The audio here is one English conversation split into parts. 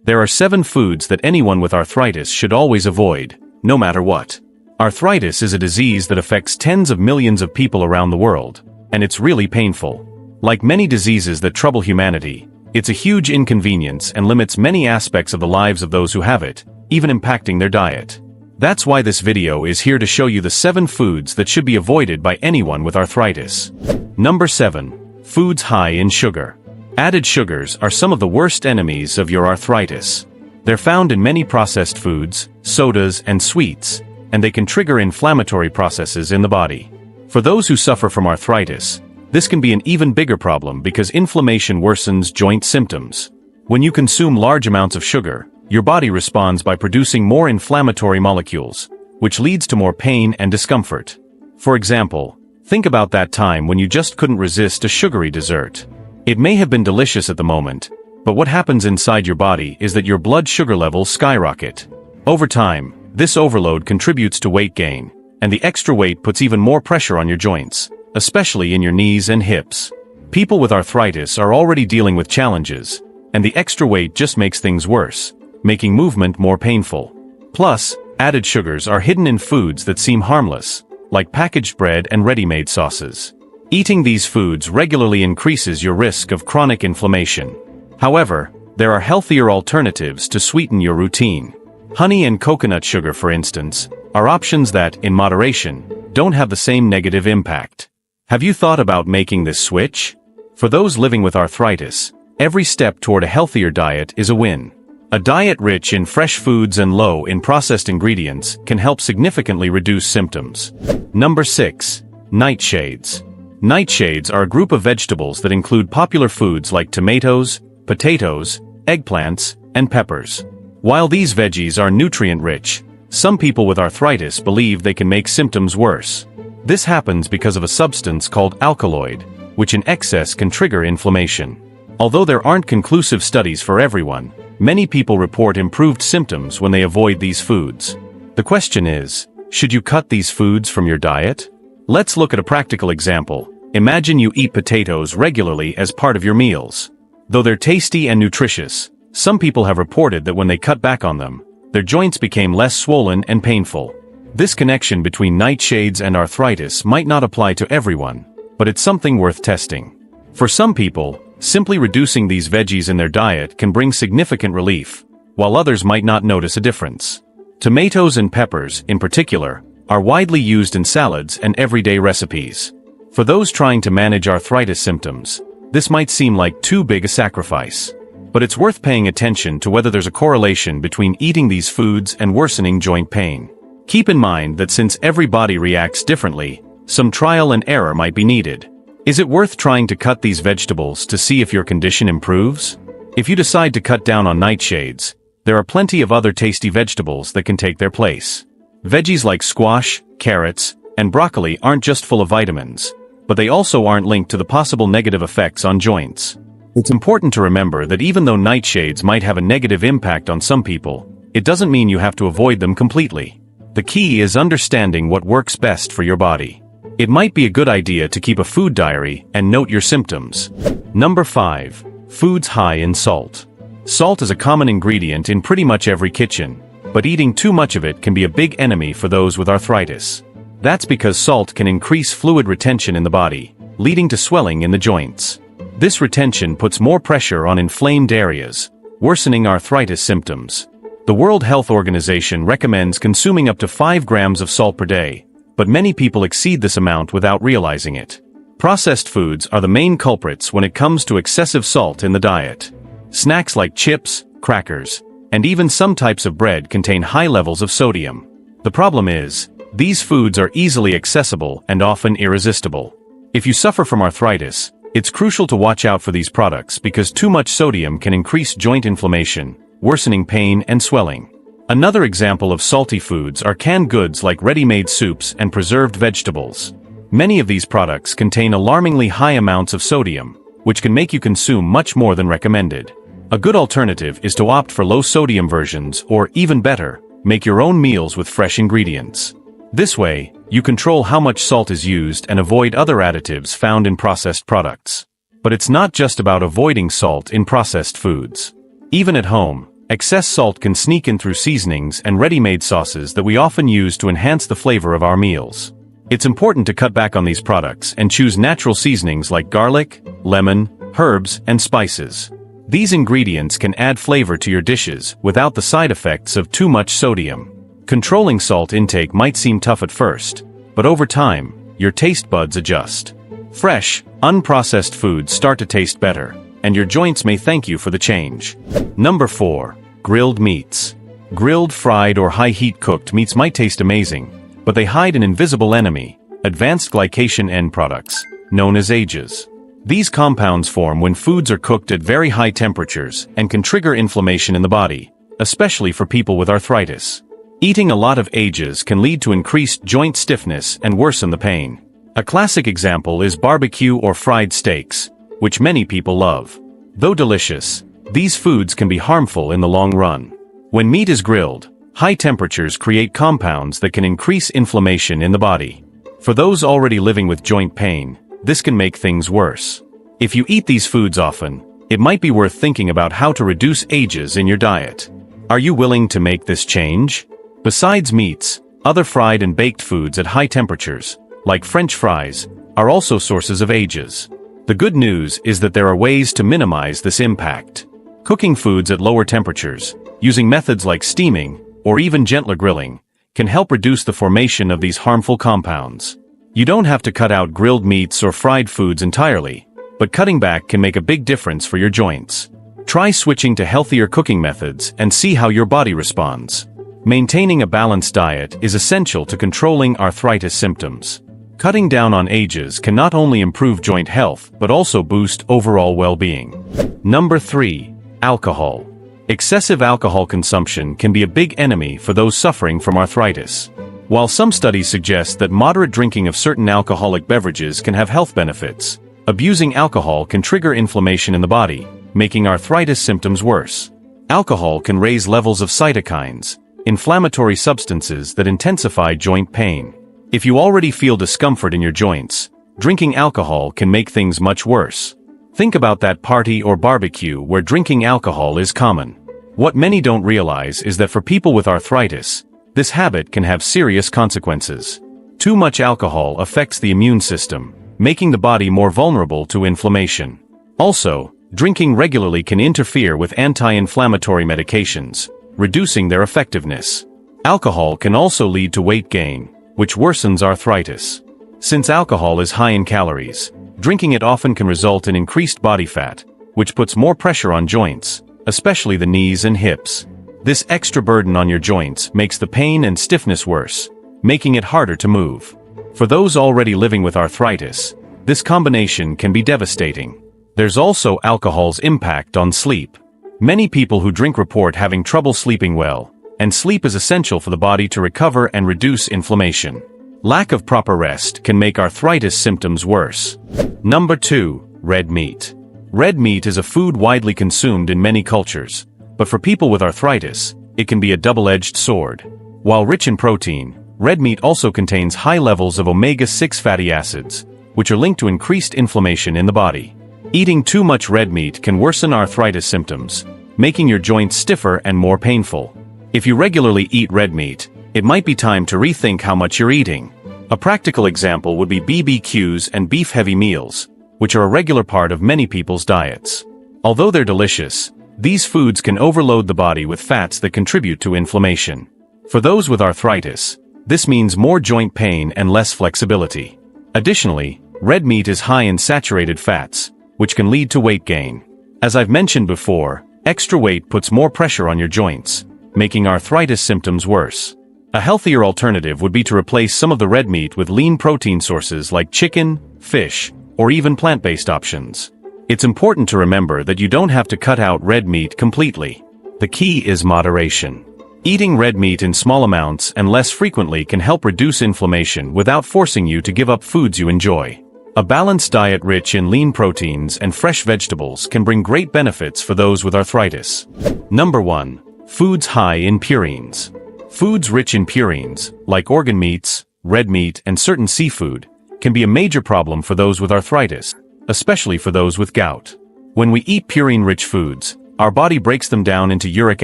There are 7 foods that anyone with arthritis should always avoid, no matter what. Arthritis is a disease that affects tens of millions of people around the world, and it's really painful. Like many diseases that trouble humanity, it's a huge inconvenience and limits many aspects of the lives of those who have it, even impacting their diet. That's why this video is here to show you the 7 foods that should be avoided by anyone with arthritis. Number 7. Foods high in sugar. Added sugars are some of the worst enemies of your arthritis. They're found in many processed foods, sodas, and sweets, and they can trigger inflammatory processes in the body. For those who suffer from arthritis, this can be an even bigger problem because inflammation worsens joint symptoms. When you consume large amounts of sugar, your body responds by producing more inflammatory molecules, which leads to more pain and discomfort. For example, think about that time when you just couldn't resist a sugary dessert. It may have been delicious at the moment, but what happens inside your body is that your blood sugar levels skyrocket. Over time, this overload contributes to weight gain, and the extra weight puts even more pressure on your joints, especially in your knees and hips. People with arthritis are already dealing with challenges, and the extra weight just makes things worse, making movement more painful. Plus, added sugars are hidden in foods that seem harmless, like packaged bread and ready-made sauces. Eating these foods regularly increases your risk of chronic inflammation. However, there are healthier alternatives to sweeten your routine. Honey and coconut sugar, for instance, are options that, in moderation, don't have the same negative impact. Have you thought about making this switch? For those living with arthritis, every step toward a healthier diet is a win. A diet rich in fresh foods and low in processed ingredients can help significantly reduce symptoms. Number 6. Nightshades. Nightshades are a group of vegetables that include popular foods like tomatoes, potatoes, eggplants, and peppers. While these veggies are nutrient-rich, some people with arthritis believe they can make symptoms worse. This happens because of a substance called alkaloid, which in excess can trigger inflammation. Although there aren't conclusive studies for everyone, many people report improved symptoms when they avoid these foods. The question is, should you cut these foods from your diet? Let's look at a practical example. Imagine you eat potatoes regularly as part of your meals. Though they're tasty and nutritious, some people have reported that when they cut back on them, their joints became less swollen and painful. This connection between nightshades and arthritis might not apply to everyone, but it's something worth testing. For some people, simply reducing these veggies in their diet can bring significant relief, while others might not notice a difference. Tomatoes and peppers, in particular, are widely used in salads and everyday recipes. For those trying to manage arthritis symptoms, this might seem like too big a sacrifice. But it's worth paying attention to whether there's a correlation between eating these foods and worsening joint pain. Keep in mind that since every body reacts differently, some trial and error might be needed. Is it worth trying to cut these vegetables to see if your condition improves? If you decide to cut down on nightshades, there are plenty of other tasty vegetables that can take their place. Veggies like squash, carrots, and broccoli aren't just full of vitamins, but they also aren't linked to the possible negative effects on joints. It's important to remember that even though nightshades might have a negative impact on some people, it doesn't mean you have to avoid them completely. The key is understanding what works best for your body. It might be a good idea to keep a food diary and note your symptoms. Number 5. Foods high in salt. Salt is a common ingredient in pretty much every kitchen, but eating too much of it can be a big enemy for those with arthritis. That's because salt can increase fluid retention in the body, leading to swelling in the joints. This retention puts more pressure on inflamed areas, worsening arthritis symptoms. The World Health Organization recommends consuming up to 5 grams of salt per day, but many people exceed this amount without realizing it. Processed foods are the main culprits when it comes to excessive salt in the diet. Snacks like chips, crackers, and even some types of bread contain high levels of sodium. The problem is, these foods are easily accessible and often irresistible. If you suffer from arthritis, it's crucial to watch out for these products because too much sodium can increase joint inflammation, worsening pain and swelling. Another example of salty foods are canned goods like ready-made soups and preserved vegetables. Many of these products contain alarmingly high amounts of sodium, which can make you consume much more than recommended. A good alternative is to opt for low-sodium versions or, even better, make your own meals with fresh ingredients. This way, you control how much salt is used and avoid other additives found in processed products. But it's not just about avoiding salt in processed foods. Even at home, Excess salt can sneak in through seasonings and ready-made sauces that we often use to enhance the flavor of our meals. It's important to cut back on these products and choose natural seasonings like garlic, lemon, herbs, and spices. These ingredients can add flavor to your dishes without the side effects of too much sodium. Controlling salt intake might seem tough at first, but over time, your taste buds adjust. Fresh, unprocessed foods start to taste better, and your joints may thank you for the change. Number 4. Grilled meats. Grilled, fried, or high-heat cooked meats might taste amazing, but they hide an invisible enemy, advanced glycation end products, known as AGEs. These compounds form when foods are cooked at very high temperatures and can trigger inflammation in the body, especially for people with arthritis. Eating a lot of AGEs can lead to increased joint stiffness and worsen the pain. A classic example is barbecue or fried steaks, which many people love. Though delicious, these foods can be harmful in the long run. When meat is grilled, high temperatures create compounds that can increase inflammation in the body. For those already living with joint pain, this can make things worse. If you eat these foods often, it might be worth thinking about how to reduce AGEs in your diet. Are you willing to make this change? Besides meats, other fried and baked foods at high temperatures, like French fries, are also sources of AGEs. The good news is that there are ways to minimize this impact. Cooking foods at lower temperatures, using methods like steaming, or even gentler grilling, can help reduce the formation of these harmful compounds. You don't have to cut out grilled meats or fried foods entirely, but cutting back can make a big difference for your joints. Try switching to healthier cooking methods and see how your body responds. Maintaining a balanced diet is essential to controlling arthritis symptoms. Cutting down on AGEs can not only improve joint health but also boost overall well-being. Number 3. Alcohol. Excessive alcohol consumption can be a big enemy for those suffering from arthritis. While some studies suggest that moderate drinking of certain alcoholic beverages can have health benefits, abusing alcohol can trigger inflammation in the body, making arthritis symptoms worse. Alcohol can raise levels of cytokines, inflammatory substances that intensify joint pain. If you already feel discomfort in your joints, drinking alcohol can make things much worse. Think about that party or barbecue where drinking alcohol is common. What many don't realize is that for people with arthritis, this habit can have serious consequences. Too much alcohol affects the immune system, making the body more vulnerable to inflammation. Also, drinking regularly can interfere with anti-inflammatory medications, reducing their effectiveness. Alcohol can also lead to weight gain, which worsens arthritis. Since alcohol is high in calories, drinking it often can result in increased body fat, which puts more pressure on joints, especially the knees and hips. This extra burden on your joints makes the pain and stiffness worse, making it harder to move. For those already living with arthritis, this combination can be devastating. There's also alcohol's impact on sleep. Many people who drink report having trouble sleeping well, and sleep is essential for the body to recover and reduce inflammation. Lack of proper rest can make arthritis symptoms worse. Number 2. Red meat. Red meat is a food widely consumed in many cultures, but for people with arthritis, it can be a double-edged sword. While rich in protein, red meat also contains high levels of omega-6 fatty acids, which are linked to increased inflammation in the body. Eating too much red meat can worsen arthritis symptoms, making your joints stiffer and more painful. If you regularly eat red meat, it might be time to rethink how much you're eating. A practical example would be BBQs and beef-heavy meals, which are a regular part of many people's diets. Although they're delicious, these foods can overload the body with fats that contribute to inflammation. For those with arthritis, this means more joint pain and less flexibility. Additionally, red meat is high in saturated fats, which can lead to weight gain. As I've mentioned before, extra weight puts more pressure on your joints, making arthritis symptoms worse. A healthier alternative would be to replace some of the red meat with lean protein sources like chicken, fish, or even plant-based options. It's important to remember that you don't have to cut out red meat completely. The key is moderation. Eating red meat in small amounts and less frequently can help reduce inflammation without forcing you to give up foods you enjoy. A balanced diet rich in lean proteins and fresh vegetables can bring great benefits for those with arthritis. Number 1. Foods high in purines. Foods rich in purines, like organ meats, red meat, and certain seafood, can be a major problem for those with arthritis, especially for those with gout. When we eat purine-rich foods, Our body breaks them down into uric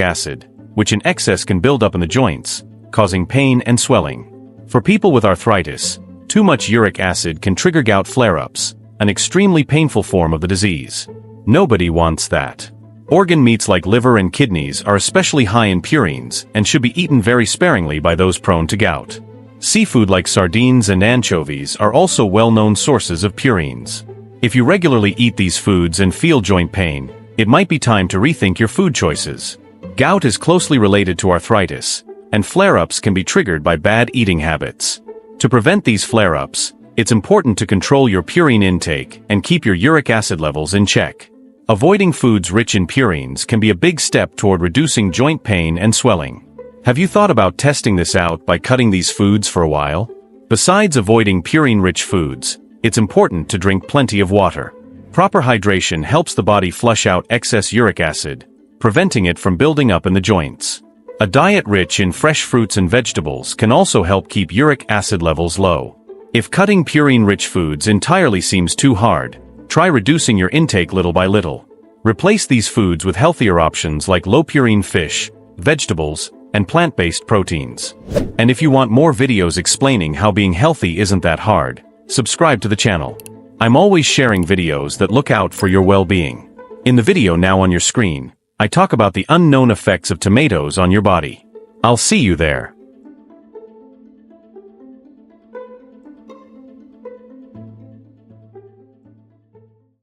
acid, which in excess can build up in the joints, causing pain and swelling. For people with arthritis, too much uric acid can trigger gout flare-ups, an extremely painful form of the disease. Nobody wants that. Organ meats like liver and kidneys are especially high in purines and should be eaten very sparingly by those prone to gout. Seafood like sardines and anchovies are also well-known sources of purines. If you regularly eat these foods and feel joint pain, it might be time to rethink your food choices. Gout is closely related to arthritis, and flare-ups can be triggered by bad eating habits. To prevent these flare-ups, it's important to control your purine intake and keep your uric acid levels in check. Avoiding foods rich in purines can be a big step toward reducing joint pain and swelling. Have you thought about testing this out by cutting these foods for a while? Besides avoiding purine-rich foods, it's important to drink plenty of water. Proper hydration helps the body flush out excess uric acid, preventing it from building up in the joints. A diet rich in fresh fruits and vegetables can also help keep uric acid levels low. If cutting purine-rich foods entirely seems too hard, try reducing your intake little by little. Replace these foods with healthier options like low-purine fish, vegetables, and plant-based proteins. And if you want more videos explaining how being healthy isn't that hard, subscribe to the channel. I'm always sharing videos that look out for your well-being. In the video now on your screen, I talk about the unknown effects of tomatoes on your body. I'll see you there.